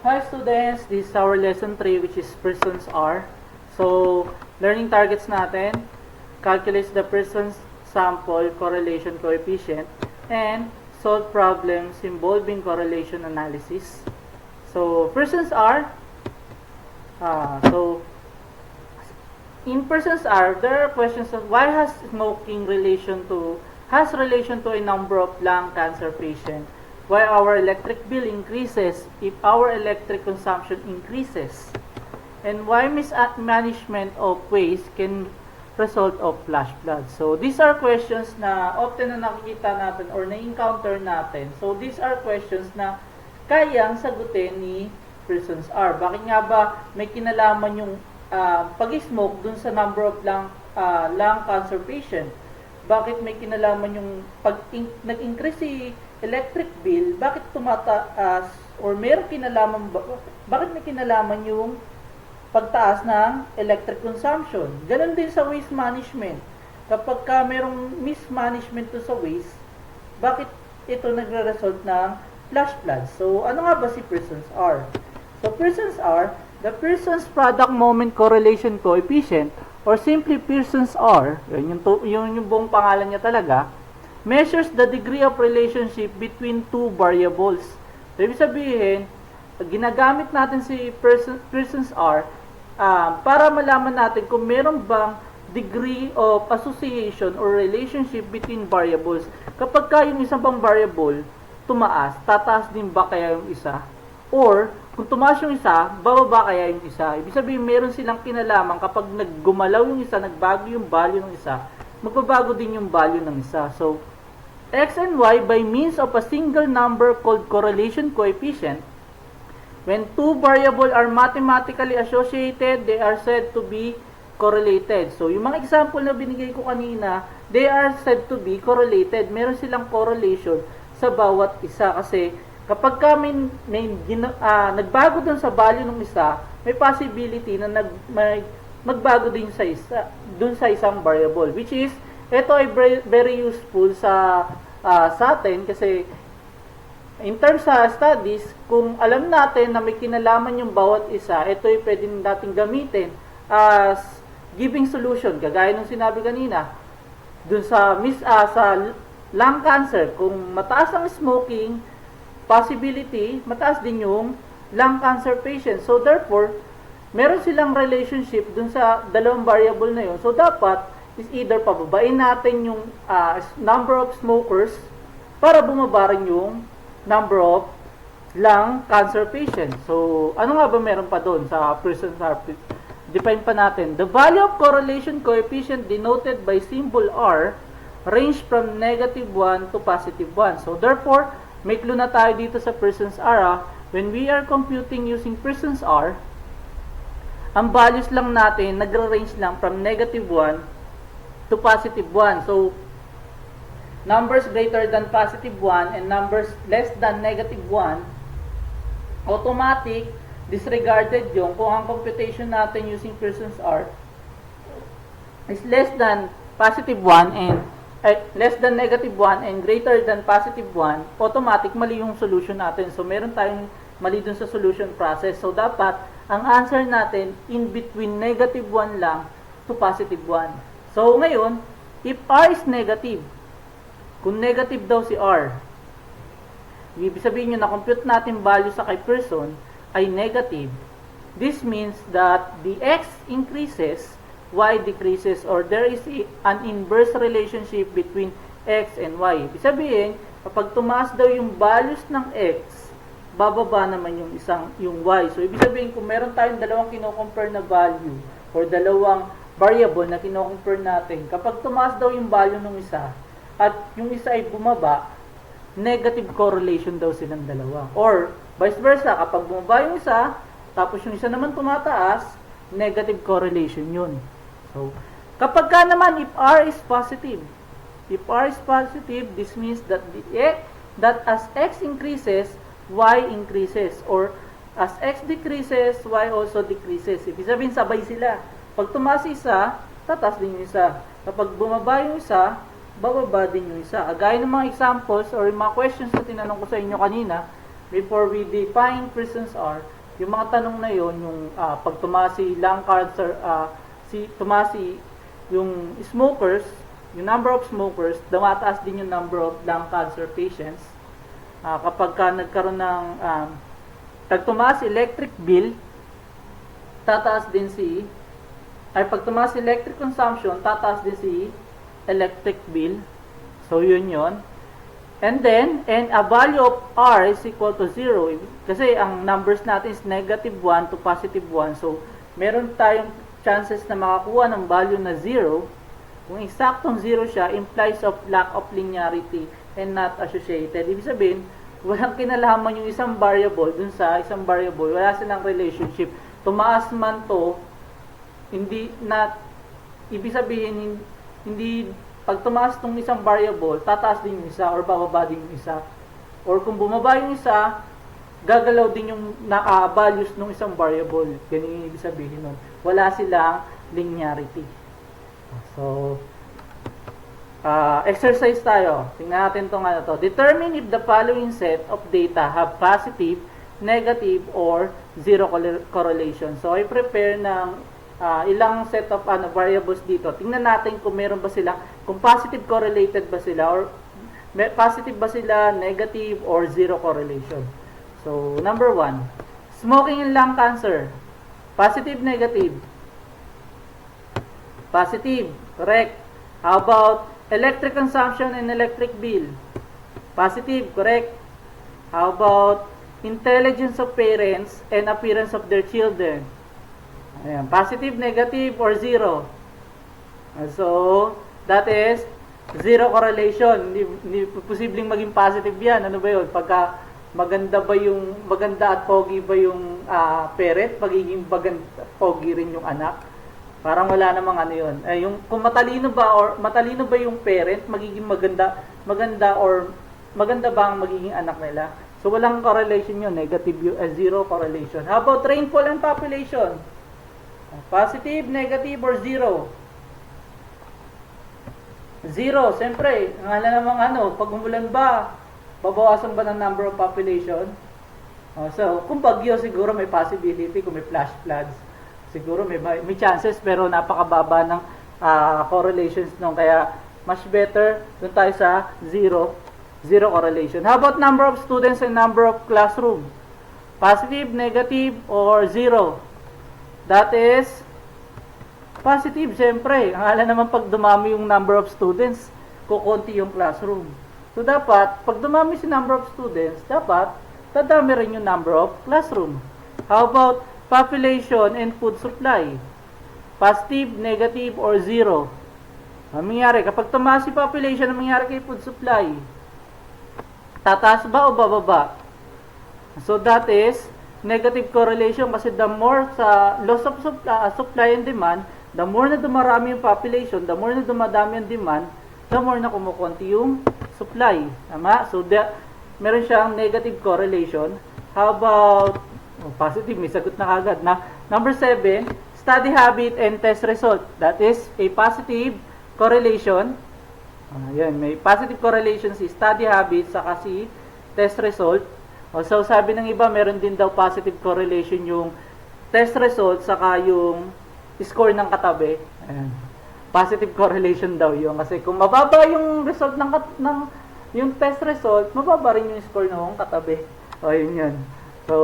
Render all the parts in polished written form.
Hi students, this is our lesson 3 which is persons are. So, learning targets natin, calculate the persons sample correlation coefficient and solve problems involving correlation analysis. So, persons are, in persons are, there are questions of why has smoking relation to a number of lung cancer patients, why our electric bill increases if our electric consumption increases, and why mismanagement of waste can result of flash flood. So these are questions na often na nakikita natin or na-encounter natin. So these are questions na kayang sagutin ni persons are. Bakit nga ba may kinalaman yung pag-smoke dun sa number of lung cancer patient? Bakit may kinalaman yung pag nag-increase si electric bill, bakit tumataas or meron kinalaman bakit may kinalaman yung pagtaas ng electric consumption? Ganon din sa waste management. Kapag ka merong mismanagement to sa waste, bakit ito nagre-result ng flash flood? So, ano nga ba si persons are? So, persons are the Pearson's product moment correlation coefficient or simply Pearson's R, yung buong pangalan niya talaga, measures the degree of relationship between two variables. So, ibig sabihin, ginagamit natin si Pearson's R para malaman natin kung meron bang degree of association or relationship between variables. Kapag ka yung isang bang variable tumaas, tataas din ba kaya yung isa? Or, kung tumaas yung isa, bababa kaya yung isa? Ibig sabihin, meron silang kinalaman kapag naggumalaw yung isa, nagbago yung value ng isa, magbabago din yung value ng isa. So, X and Y by means of a single number called correlation coefficient. When two variables are mathematically associated, they are said to be correlated. So, yung mga example na binigay ko kanina, they are said to be correlated. Meron silang correlation sa bawat isa kasi kapag nagbago dun sa value ng isa, may possibility na magbago din sa isa, dun sa isang variable, which is ito ay very useful sa atin kasi in terms sa studies, kung alam natin na may kinalaman yung bawat isa, ito ay pwede natin gamitin as giving solution. Kagaya ng sinabi kanina, dun sa lung cancer, kung mataas ang smoking, possibility, mataas din yung lung cancer patient. So, therefore, meron silang relationship dun sa dalawang variable na yun. So, dapat is either pababain natin yung number of smokers para bumaba rin yung number of lung cancer patients. So, ano nga ba meron pa doon sa persons are? Define pa natin. The value of correlation coefficient denoted by symbol R range from negative 1 to positive 1. So, therefore, may clue na tayo dito sa persons R. When we are computing using persons R, ang values lang natin, nagre-range lang from negative 1 to positive 1. So, numbers greater than positive 1 and numbers less than negative 1, automatic, disregarded yung kung ang computation natin using persons R is less than positive 1 and less than negative 1 and greater than positive 1, automatic mali yung solution natin. So, meron tayong mali dun sa solution process. So, dapat, ang answer natin, in between negative 1 lang to positive 1. So, ngayon, if R is negative, kung negative daw si R, ibig sabihin nyo na compute natin value sa kay person ay negative. This means that the X increases, Y decreases, or there is an inverse relationship between X and Y. Ibig sabihin, kapag tumaas daw yung values ng X, bababa naman yung Y. So, ibig sabihin, kung meron tayong dalawang kino-compare na value or dalawang variable na kino-compare natin, kapag tumaas daw yung value ng isa at yung isa ay bumaba, negative correlation daw silang dalawa. Or, vice versa, kapag bumaba yung isa, tapos yung isa naman tumataas, negative correlation yun. So, kapag ka naman, if R is positive, this means that as X increases, Y increases. Or, as X decreases, Y also decreases. Ibig sabihin, sabay sila. Pag tumaas isa, tataas din yung isa. Kapag bumaba yung isa, bababa din yung isa. Gaya ng mga examples or yung mga questions na tinanong ko sa inyo kanina, before we define Pearson's R, yung mga tanong na yon, yung pag tumasi lung cancer, tumasi yung smokers, yung number of smokers, dumataas din yung number of lung cancer patients. Kapag nagkaroon ng pag tumaas electric bill, tataas din pag tumaas electric consumption, tataas din electric bill. So, yun. And then, a value of R is equal to 0. Kasi ang numbers natin is negative 1 to positive 1. So, meron tayong chances na makakuha ng value na 0. Kung eksaktong 0 siya, implies of lack of linearity and not associated. Ibig sabihin, walang kinalaman yung isang variable dun sa isang variable. Wala silang relationship. Tumaas man to, ibig sabihin, hindi, pag tumaas tong isang variable, tataas din yung isa or bababa din yung isa. Or kung bumaba yung isa, gagalaw din yung values ng isang variable. Ganun yung ibig sabihin nun. Wala silang linearity. So, exercise tayo. Tingnan natin itong Determine if the following set of data have positive, negative, or zero correlation. So, I prepare ng ilang set of variables dito. Tingnan natin kung meron ba sila, kung positive correlated ba sila, or positive ba sila, negative, or zero correlation. So, number 1, smoking and lung cancer. Positive, negative? Positive, correct. How about electric consumption and electric bill? Positive, correct. How about intelligence of parents and appearance of their children? Ayan, positive, negative, or zero? So, that is zero correlation. Hindi posibleng maging positive yan. Ano ba yun? Pagka maganda at pogi ba yung parent, magiging pogi rin yung anak? Parang wala namang yun. Kung matalino ba yung parent, magiging maganda or maganda ba ang magiging anak nila? So, walang correlation yun. Negative, zero correlation. How about rainfall and population? Positive, negative, or zero? Zero, siyempre. Ang namang pag umulan ba, babawasan ba ng number of population? So, kung bagyo, siguro may possibility. Kung may flash floods, siguro may chances, pero napakababa ng correlations nung. Kaya, much better, dun tayo sa zero correlation. How about number of students and number of classroom? Positive, negative, or zero? That is positive, siyempre. Ang naman pag dumami yung number of students, kukunti yung classroom. So, dapat, pag dumami si number of students, dapat, dadami rin yung number of classroom. How about population and food supply? Positive, negative, or zero? Ang mangyari, kapag tumaas si population, ang mangyari kay food supply? Tataas ba o bababa? So, that is negative correlation kasi the more sa loss of supply and demand, the more na dumarami yung population, the more na dumadami yung demand, the more na kumukunti yung supply. Tama? So, meron siyang negative correlation. How about positive? May sagot na kagad na. Number 7, study habit and test result. That is a positive correlation. Ayan, may positive correlation si study habit saka si test result. So, sabi ng iba, meron din daw positive correlation yung test result saka yung score ng katabi. Ayan. Positive correlation daw yun. Kasi kung mababa yung result yung test result, mababa rin yung score ng katabi. O, yun yun. So,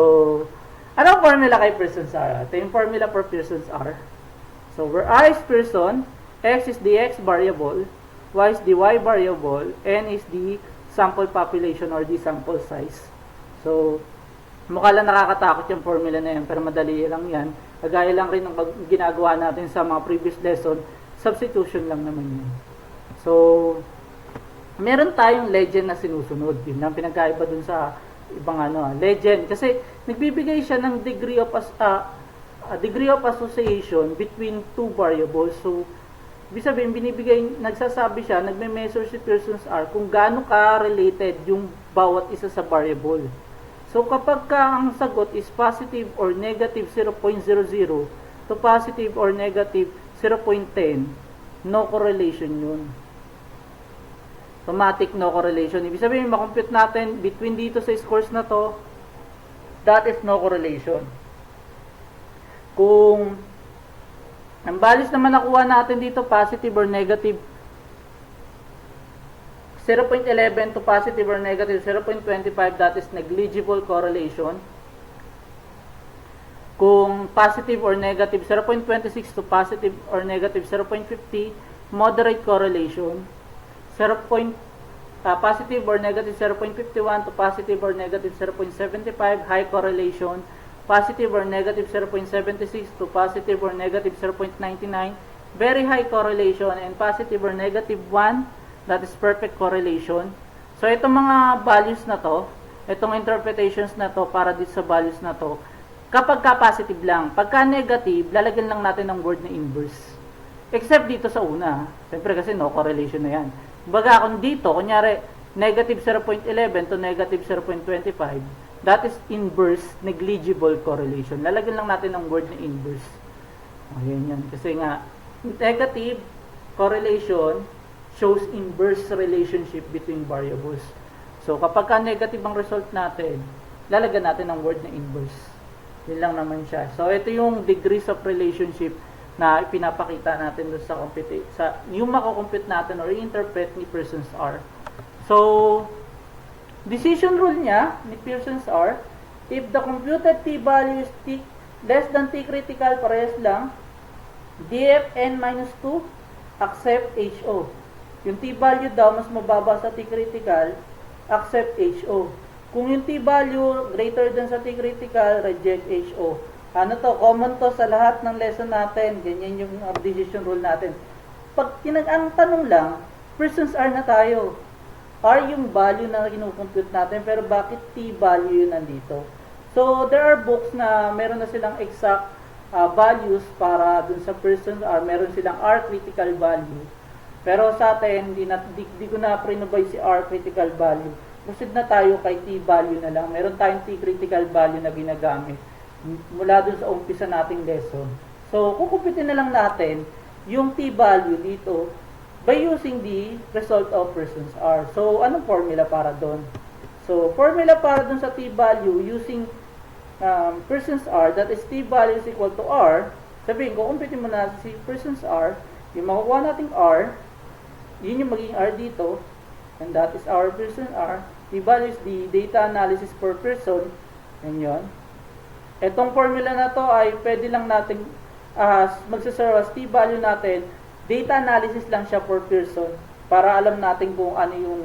anong formula kay Pearson's R? Ito yung formula for Pearson's R. So, where R is Pearson, X is the X variable, Y is the Y variable, N is the sample population or the sample size. So, mukha lang nakakatakot yung formula na yan, pero madali lang yan. Kagaya lang rin ng ginagawa natin sa mga previous lesson, substitution lang naman yun. So, meron tayong legend na sinusunod. Yun ang pinagkaiba dun sa ibang legend. Kasi, nagbibigay siya ng degree of association between two variables. So, ibig sabihin, nagsasabi siya, nagme-measure si Pearson's R kung gaano ka-related yung bawat isa sa variable. So, kapag ang sagot is positive or negative 0.00 to positive or negative 0.10, no correlation yun. Automatic no correlation. Ibig sabihin, makompute natin between dito sa scores na to, that is no correlation. Kung ang values naman nakuha natin dito, positive or negative 0.11 to positive or negative 0.25, that is negligible correlation. Kung positive or negative 0.26 to positive or negative 0.50, moderate correlation. Positive or negative 0.51 to positive or negative 0.75, high correlation. Positive or negative 0.76 to positive or negative 0.99, very high correlation. And positive or negative 1, that is perfect correlation. So itong mga values na to, itong interpretations na to para dito sa values na to, kapag ka positive lang, pagka negative, lalagyan lang natin ng word na inverse. Except dito sa una. Siyempre kasi no correlation na yan. Baga kung dito, kunyari, negative 0.11 to negative 0.25, that is inverse negligible correlation. Lalagyan lang natin ng word na inverse. Ayan yan. Kasi nga, negative correlation shows inverse relationship between variables. So, kapag ka negative ang result natin, lalagyan natin ng word na inverse. Yun lang naman siya. So, ito yung degrees of relationship na ipinapakita natin doon sa yung mako-compute natin or i-interpret ni Pearson's R. So, decision rule niya ni Pearson's R, if the computed t-value is less than t critical, parehas lang, dfn minus 2, accept HO. Yung t-value daw mas mababa sa t critical, accept HO. Kung yung t-value greater than sa t critical, reject HO. Ano to? Common to sa lahat ng lesson natin. Ganyan yung decision rule natin. Pag ang tanong lang, Pearson's R na tayo. R yung value na kinukompute natin, pero bakit t-value yun nandito? So, there are books na meron na silang exact values para dun sa Pearson's R. Meron silang R critical value. Pero sa atin, di ko na pre-provide si R critical value. Proceed na tayo kay t-value na lang. Meron tayong t critical value na ginagamit mula dun sa umpisa nating lesson. So, kukumpitin na lang natin yung t-value dito by using the result of Pearson's R. So, anong formula para doon? So, formula para doon sa t-value using Pearson's R, that is t-value is equal to R. Sabihin, kukumpitin mo na si Pearson's R, yung makukuha nating R, yun yung magiging R dito, and that is our Pearson's R. T-value is the data analysis per Pearson, and yun. Etong formula na to ay pwede lang natin magsaserve as t-value natin. Data analysis lang siya per Pearson para alam natin kung ano yung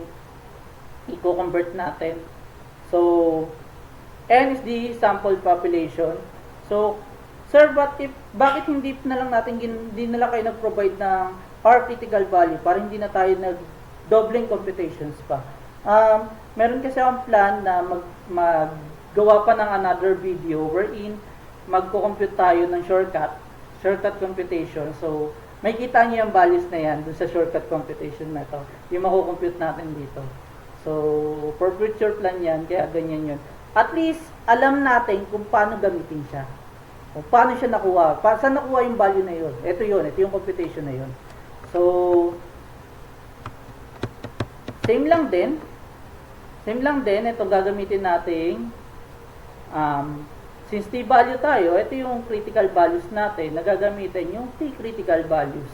i-convert natin. So, N is the sample population. So, sir, bakit hindi na lang natin, hindi na lang kayo nag-provide ng R critical value para hindi na tayo nag-doubling computations pa? Meron kasi akong plan na gawa pa ng another video wherein magko-compute tayo ng shortcut computation. So, may kita niyo yung values na yan dun sa shortcut computation na ito. Yung mako-compute natin dito. So, for future plan yan, kaya ganyan yun. At least, alam natin kung paano gamitin siya. Kung paano siya nakuha. Saan nakuha yung value na yun? Ito yun. Ito yung computation na yun. So, same lang din. Ito gagamitin natin. Since t-value tayo, ito yung critical values natin, nagagamitin yung t-critical values.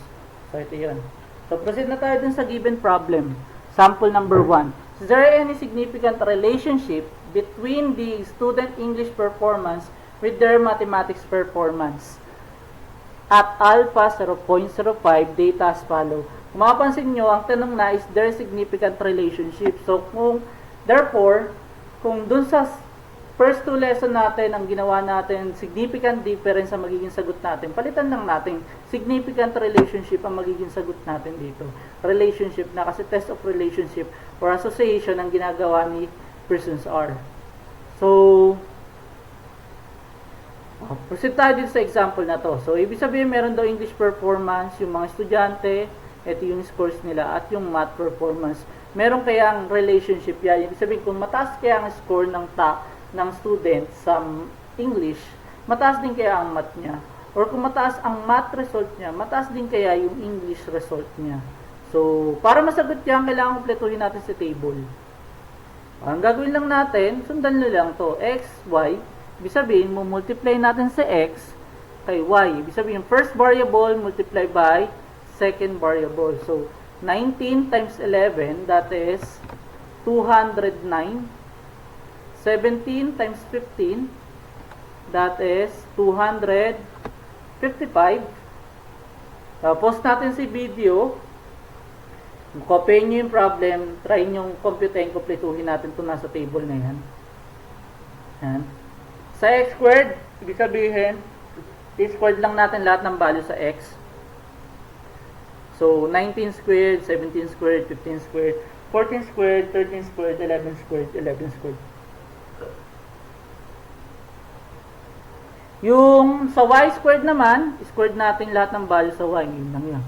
So, ito yun. So, proceed na tayo dun sa given problem. Sample number 1. Is there any significant relationship between the student English performance with their mathematics performance? At alpha 0.05, data as follow. Kung makapansin nyo, ang tanong na is there significant relationship. So, therefore, kung dun sa first two lesson natin, ang ginawa natin, significant difference ang magiging sagot natin. Palitan lang natin, significant relationship ang magiging sagot natin dito. Relationship na kasi test of relationship or association ang ginagawa ni Pearson's R. So, proceed tayo dito sa example na to. So, ibig sabihin, meron daw English performance, yung mga estudyante, ito yung scores nila, at yung math performance. Meron kayang relationship yan. Ibig sabihin, kung mataas kaya ang score ng student sa English, mataas din kaya ang math niya. Or kung mataas ang math result niya, mataas din kaya yung English result niya. So, para masagot yan, kailangan kumpletuhin natin sa table. Ang gagawin lang natin, sundan nyo lang to, x, y. Ibig sabihin, multiply natin sa x kay y. Ibig sabihin, first variable multiply by second variable. So, 19 times 11, that is 209. 17 times 15, that is 255. Post natin si video. Copy nyo yung problem, try nyo computein, kumpletuhin natin ito nasa table na yan. Yan. Sa x squared, ibig sabihin, i-squared lang natin lahat ng value sa x. So, 19 squared, 17 squared, 15 squared, 14 squared, 13 squared, 11 squared, 11 squared. Yung sa y squared naman, squared natin lahat ng value sa y. Yun lang yan.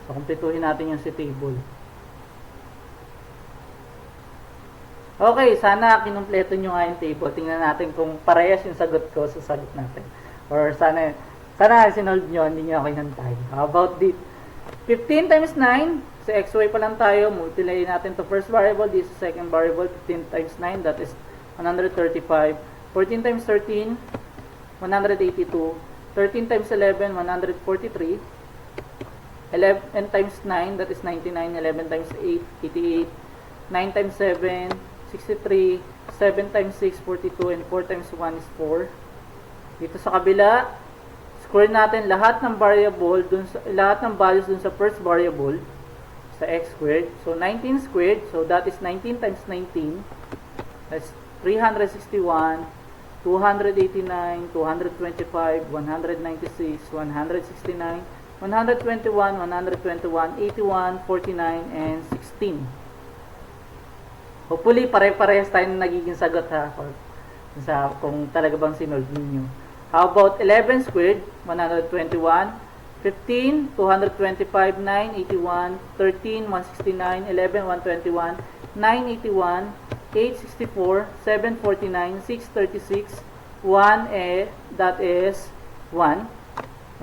So, kumpletuhin natin yung si table. Okay, sana kinumpleto nyo nga yung table. Tingnan natin kung parehas yung sagot ko sa sagot natin. Or sana sinolve nyo, hindi nyo ako inantay. How about this? 15 times 9, sa xy pa lang tayo, multiply natin to first variable, this is second variable, 15 times 9, that is 135. 14 times 13, 182. 13 times 11, 143. 11 times 9, that is 99. 11 times 8, 88. 9 times 7, 63. 7 times 6, 42. And 4 times 1 is 4. Dito sa kabila, square natin lahat ng variable, lahat ng values dun sa first variable, sa x squared. So, 19 squared, so that is 19 times 19. That's 361. 289, 225, 196, 169, 121, 121, 81, 49, and 16. Hopefully, pare-parehas tayo na nagiging sagot ha. Kung talaga bang sinolve ninyo. How about 11 squared? 121, 15, 225, 9, 81, 13, 169, 11, 121, 981, 864, 749, 636, 1 that is 1.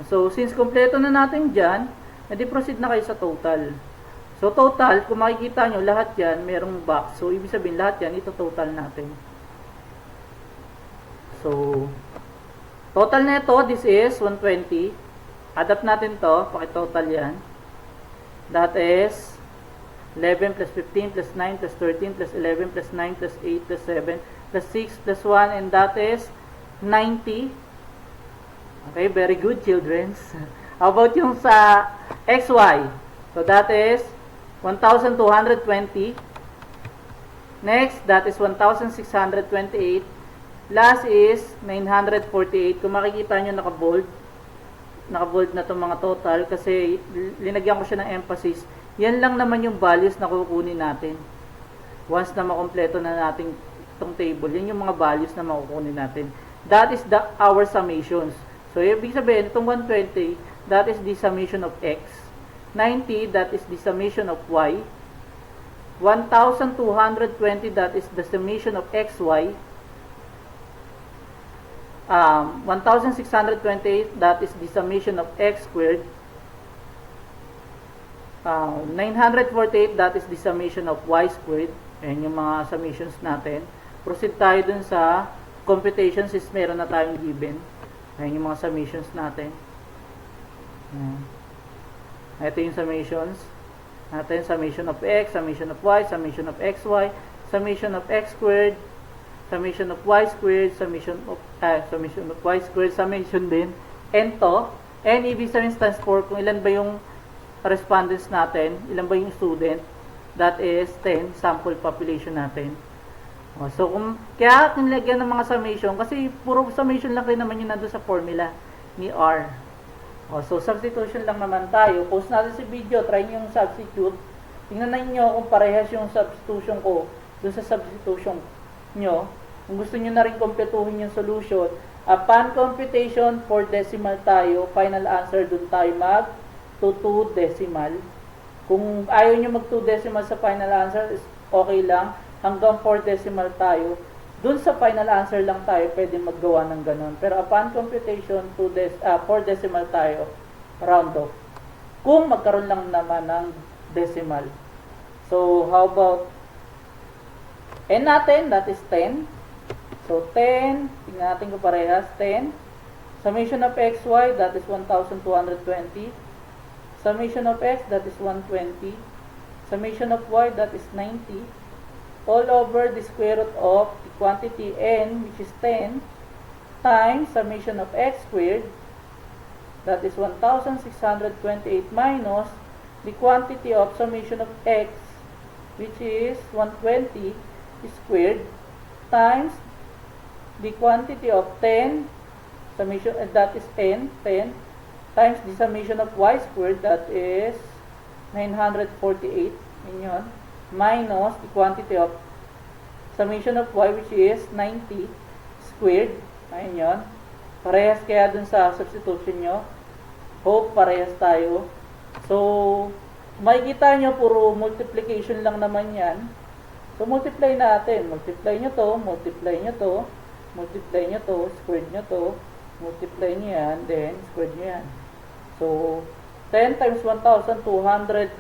So, since kompleto na natin dyan, edi proceed na kayo sa total. So, total, kung makikita nyo, lahat yan, merong box. So, ibig sabihin, lahat yan, ito total natin. So, total na ito, this is 120. Adapt natin to, pakitotal yan. That is 11 plus 15 plus 9 plus 13 plus 11 plus 9 plus 8 plus 7 plus 6 plus 1, and that is 90. Okay, very good, children. How about yung sa XY? So, that is 1,220. Next, that is 1,628. Last is 948. Kung makikita nyo, naka-bold na itong mga total kasi linagyan ko siya ng emphasis. Yan lang naman yung values na kukunin natin. Once na makompleto na natin itong table, yan yung mga values na makukunin natin. That is our summations. So, ibig sabihin, itong 120, that is the summation of x. 90, that is the summation of y. 1,220, that is the summation of xy. 1,628, that is the summation of x squared. 948, that is the summation of y squared. Ayan yung mga summations natin. Proceed tayo dun sa computations since meron na tayong given. Ayan yung mga summations natin. Ito yung summations natin. Summation of x, summation of y, summation of xy, summation of x squared, summation of y squared, summation of y squared, summation din. And to, and ibig sabihin stands for kung ilan ba yung respondents natin, ilan ba yung student, that is 10 sample population natin. So, kaya nilagyan ng mga summation, kasi puro summation lang rin naman yun nandun sa formula ni R. So, substitution lang naman tayo. Post natin si video, try nyo yung substitute. Tingnan nyo kung parehas yung substitution ko dun sa substitution nyo. Kung gusto nyo na rin kompletuhin yung solution, upon computation, 4 decimal tayo. Final answer, dun tayo mag 2 decimal. Kung ayaw nyo mag 2 decimal sa final answer, is okay lang. Hanggang 4 decimal tayo. Dun sa final answer lang tayo pwede maggawa ng ganun. Pero upon computation, 4 decimal tayo, round off. Kung magkaroon lang naman ng decimal. So, how about N natin, that is 10. So, 10, tingnan natin kung parehas, 10. Summation of xy, that is 1,220. Summation of x, that is 120. Summation of y, that is 90. All over the square root of the quantity n, which is 10, times summation of x squared, that is 1,628 minus the quantity of summation of x, which is 120 squared, times the quantity of 10, summation, that is n, 10, times the summation of y squared, that is 948, yun, minus the quantity of summation of y, which is 90 squared. Ayun yun. Parehas kaya dun sa substitution nyo. Hope parehas tayo. So, makikita nyo, puro multiplication lang naman yan. So, multiply natin. Multiply nyo to, multiply nyo to, multiply nyo to, squared nyo to, multiply nyo yan, then squared nyo yan. So, 10 times 1,220,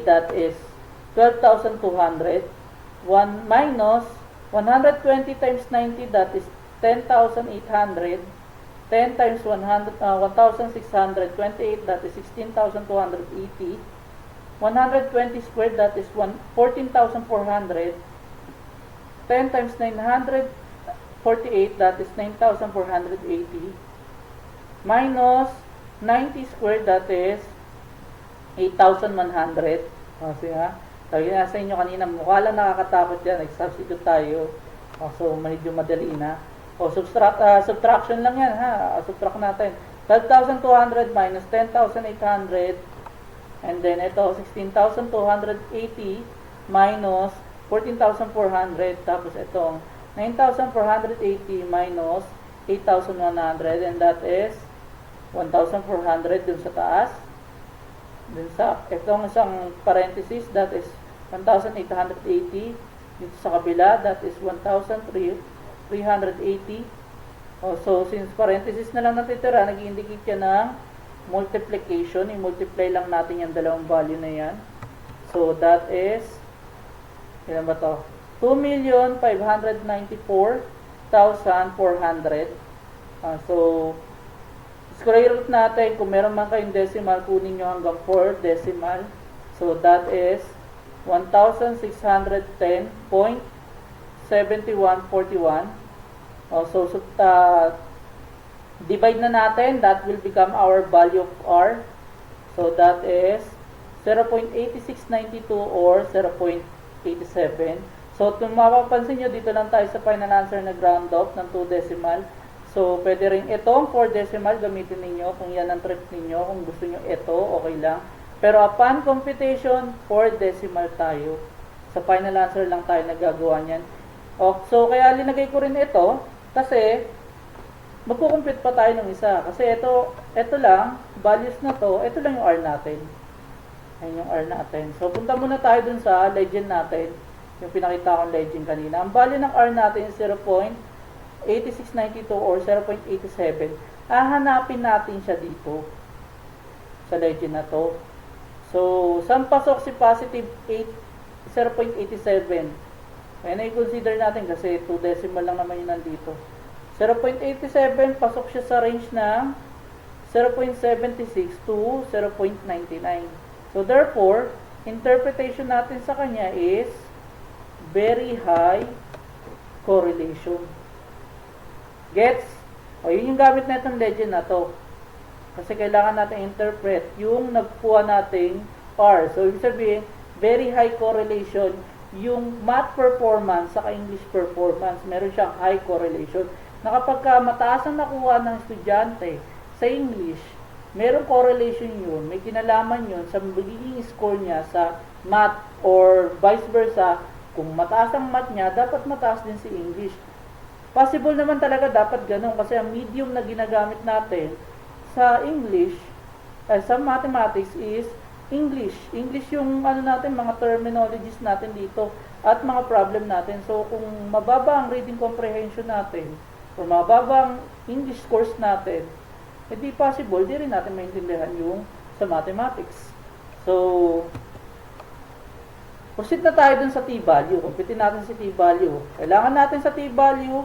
that is 12,200. 1 minus 120 times 90, that is 10,800. 10 times 1,628, that is 16,280. 120 squared, that is 14,400. 10 times 948, that is 9,480. Minus 90 squared, that is 8,100. Kasi ha, sabi nga sa inyo kanina, mukha lang nakakatakot yan. Nag-substitute tayo. So, medyo madali na. Subtraction lang yan ha. Subtract natin. 12,200 minus 10,800. And then ito, 16,280 minus 14,400. Tapos itong 9,480 minus 8,100. And that is 1,400 dun sa taas. Dun sa itong isang parenthesis, that is 1,880. Dito sa kabila, that is 1,380. So, since parenthesis na lang natitira, nag-indicate yan ng multiplication. I-multiply lang natin yung dalawang value na yan. So, that is, ilan ba to? 2,594,400. So, square root natin, kung meron man kayong decimal, kunin nyo hanggang 4 decimal. So, that is 1,610.7141. So, divide na natin. That will become our value of R. So, that is 0.8692 or 0.87. So, kung mapapansin nyo, dito lang tayo sa final answer na ground off ng 2 decimal. So, pwede rin itong 4 decimal gamitin ninyo kung yan ang trip ninyo. Kung gusto nyo ito, okay lang. Pero upon computation, 4 decimal tayo. Sa final answer lang tayo nagagawa niyan. So, kaya linagay ko rin ito kasi magkukumpute pa tayo ng isa. Kasi ito lang, values na to, ito lang yung R natin. Ayan yung R natin. So, punta muna tayo dun sa legend natin. Yung pinakita kong legend kanina. Ang value ng R natin is 0.8692 or 0.87. Hahanapin natin siya dito sa legend na to. So, saan pasok si positive 0.87? Ayan, i-consider natin kasi 2 decimal lang naman yun nandito. 0.87, pasok siya sa range ng 0.76 to 0.99. So, therefore, interpretation natin sa kanya is very high correlation. Gets? O, yun yung gamit na itong legend na to. Kasi kailangan natin interpret yung nagkuha nating R. So, ibig sabihin, very high correlation. Yung math performance sa English performance, meron siyang high correlation. Na kapag mataas ang nakuha ng estudyante sa English, merong correlation yun, may kinalaman yun sa magiging score niya sa math or vice versa. Kung mataas ang math niya, dapat mataas din si English. Possible naman talaga dapat ganun kasi ang medium na ginagamit natin sa English, sa mathematics is English. English yung natin, mga terminologies natin dito at mga problem natin. So, kung mababa ang reading comprehension natin or mababa ang English course natin, hindi possible, di rin natin maintindihan yung sa mathematics. So, Proceed na tayo dun sa t-value. Computein natin si t-value. Kailangan natin sa t-value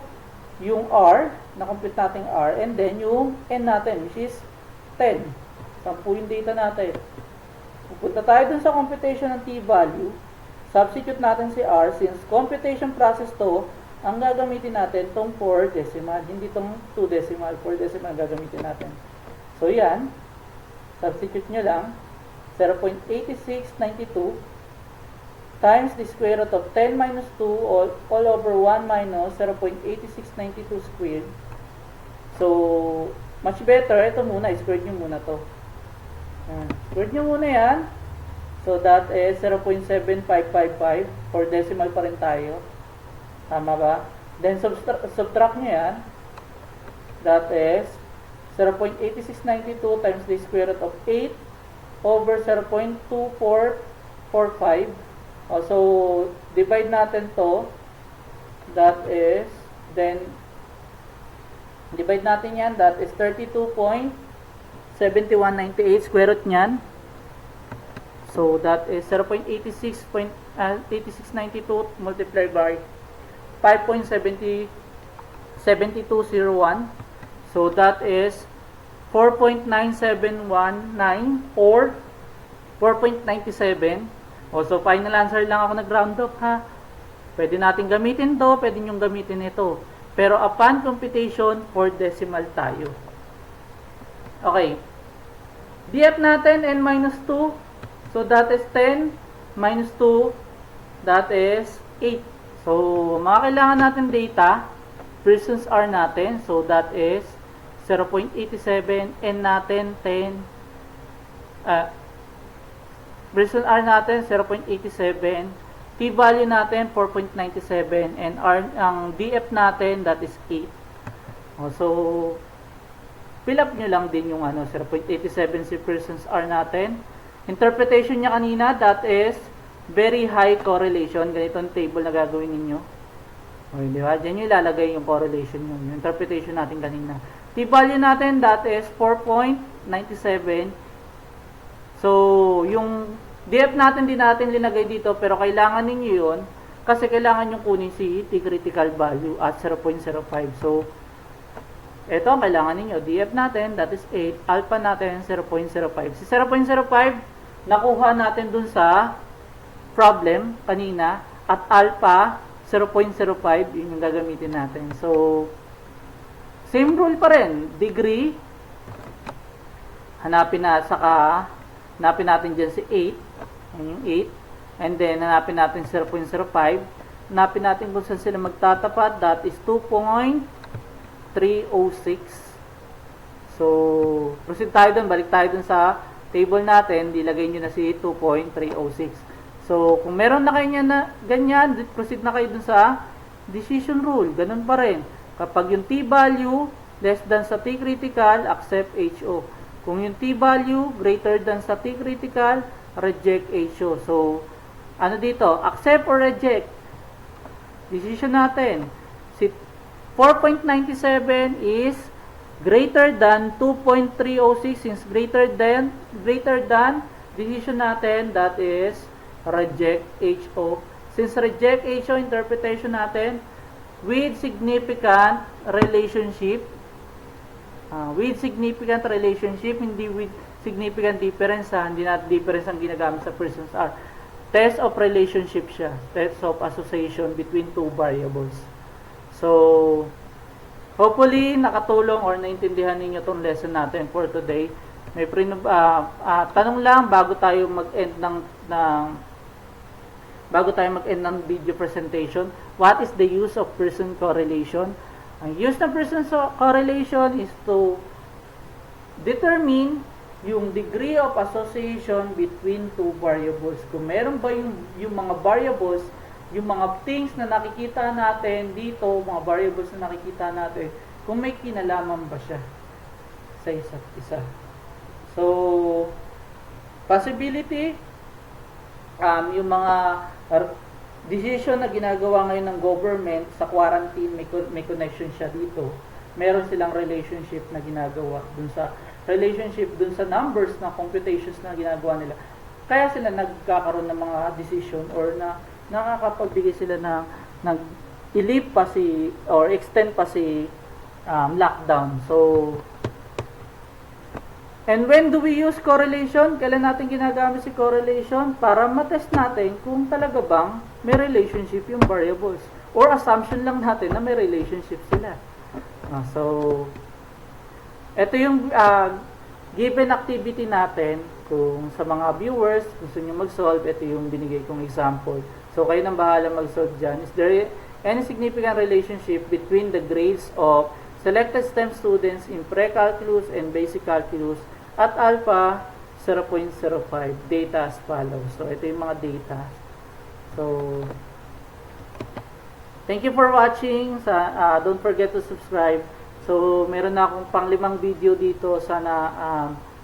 yung r, na-compute natin r, and then yung n natin, which is 10. 10 yung data natin. Pupunta tayo dun sa computation ng t-value. Substitute natin si r, since computation process to, ang gagamitin natin tong 4 decimal, hindi tong 2 decimal, 4 decimal gagamitin natin. So yan, substitute nyo lang, 0.8692 times the square root of 10 minus 2 all over 1 minus 0.8692 squared. So, much better, ito muna, squared nyo muna to. Squared nyo muna yan. So, that is 0.7555. 4 decimal pa rin tayo. Tama ba? Then, subtract nyo yan. That is 0.8692 times the square root of 8 over 0.2445. Also, divide natin to. That is, then, divide natin yan. That is 32.7198 square root nyan. So, that is 0.8692 multiplied by 5.7201. So, that is 4.9719 or 4.97. Also, final answer lang ako nag-round up, ha. Pwede natin gamitin to, pwede nyong gamitin ito. Pero upon computation, 4 decimal tayo. Okay. DF natin, n minus 2. So, that is 10 minus 2. That is 8. So, mga kailangan natin data. Pearson's R natin. So, that is 0.87. N natin, 10. Pearson R natin, 0.87. T-value natin, 4.97. And R, ang DF natin, that is 8. So, fill up nyo lang din yung 0.87 si Pearson's R natin. Interpretation niya kanina, that is very high correlation. Ganitong table na gagawin ninyo. Okay, di ba? Diyan nyo ilalagay yung correlation nyo. Yung interpretation natin kanina. T-value natin, that is 4.97. So, yung DF natin din natin linagay dito, pero kailangan ninyo yun kasi kailangan yung kunin si T-critical value at 0.05. So, ito ang kailangan ninyo. DF natin, that is 8. Alpha natin, 0.05. Si 0.05, nakuha natin dun sa problem kanina. At alpha, 0.05. Yun yung gagamitin natin. So, same rule pa rin. Degree. Hanapin natin dyan si 8. Yan yung 8. And then, hanapin natin 0.05. Hanapin natin kung saan sila magtatapat. That is 2.306. So, proceed tayo dun. Balik tayo dun sa table natin. Dilagay nyo na si 2.306. So, kung meron na kayo na ganyan, proceed na kayo dun sa decision rule. Ganun pa rin. Kapag yung t-value less than sa t-critical, accept HO. Kung yung t-value greater than sa t-critical, reject HO. So, ano dito? Accept or reject? Decision natin. Si 4.97 is greater than 2.306. Since greater than, decision natin, that is reject HO. Since reject HO, interpretation natin, with significant relationship, hindi with significant difference. Hindi na difference ang ginagamit sa Pearson's R. Test of relationship siya. Test of association between two variables. So, hopefully, nakatulong or naintindihan ninyo itong lesson natin for today. May tanong lang bago tayo mag-end ng video presentation. What is the use of Pearson correlation? Ang use ng Pearson correlation is to determine yung degree of association between two variables. Kung meron ba yung mga variables, yung mga things na nakikita natin dito, mga variables na nakikita natin, kung may kinalaman ba siya sa isa't isa. So, possibility, yung mga decision na ginagawa ngayon ng government sa quarantine, may connection siya dito. Meron silang relationship na ginagawa dun sa numbers na computations na ginagawa nila. kaya sila nagkakaroon ng mga decision or nakakapagbigay sila ng ilip pa si or extend pa si lockdown. So, and when do we use correlation? Kailan natin ginagamit si correlation? Para matest natin kung talaga bang may relationship yung variables. Or assumption lang natin na may relationship sila. So, ito yung given activity natin. Kung sa mga viewers, gusto nyo mag-solve, ito yung binigay kong example. So, kayo nang bahala mag-solve dyan. Is there any significant relationship between the grades of selected STEM students in pre-calculus and basic calculus at alpha 0.05? Data as follows. So, ito yung mga data. So, thank you for watching. Don't forget to subscribe. So, meron na akong pang-5 video dito. Sana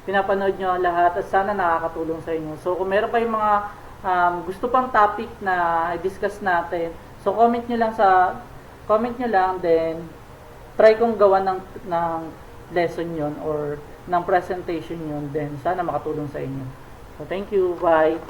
pinapanood nyo lahat at sana nakakatulong sa inyo. So, kung meron kayong mga gusto pang topic na i-discuss natin, so comment nyo lang, then try kong gawa ng lesson yon or ng presentation yon, then sana makatulong sa inyo. So, thank you. Bye.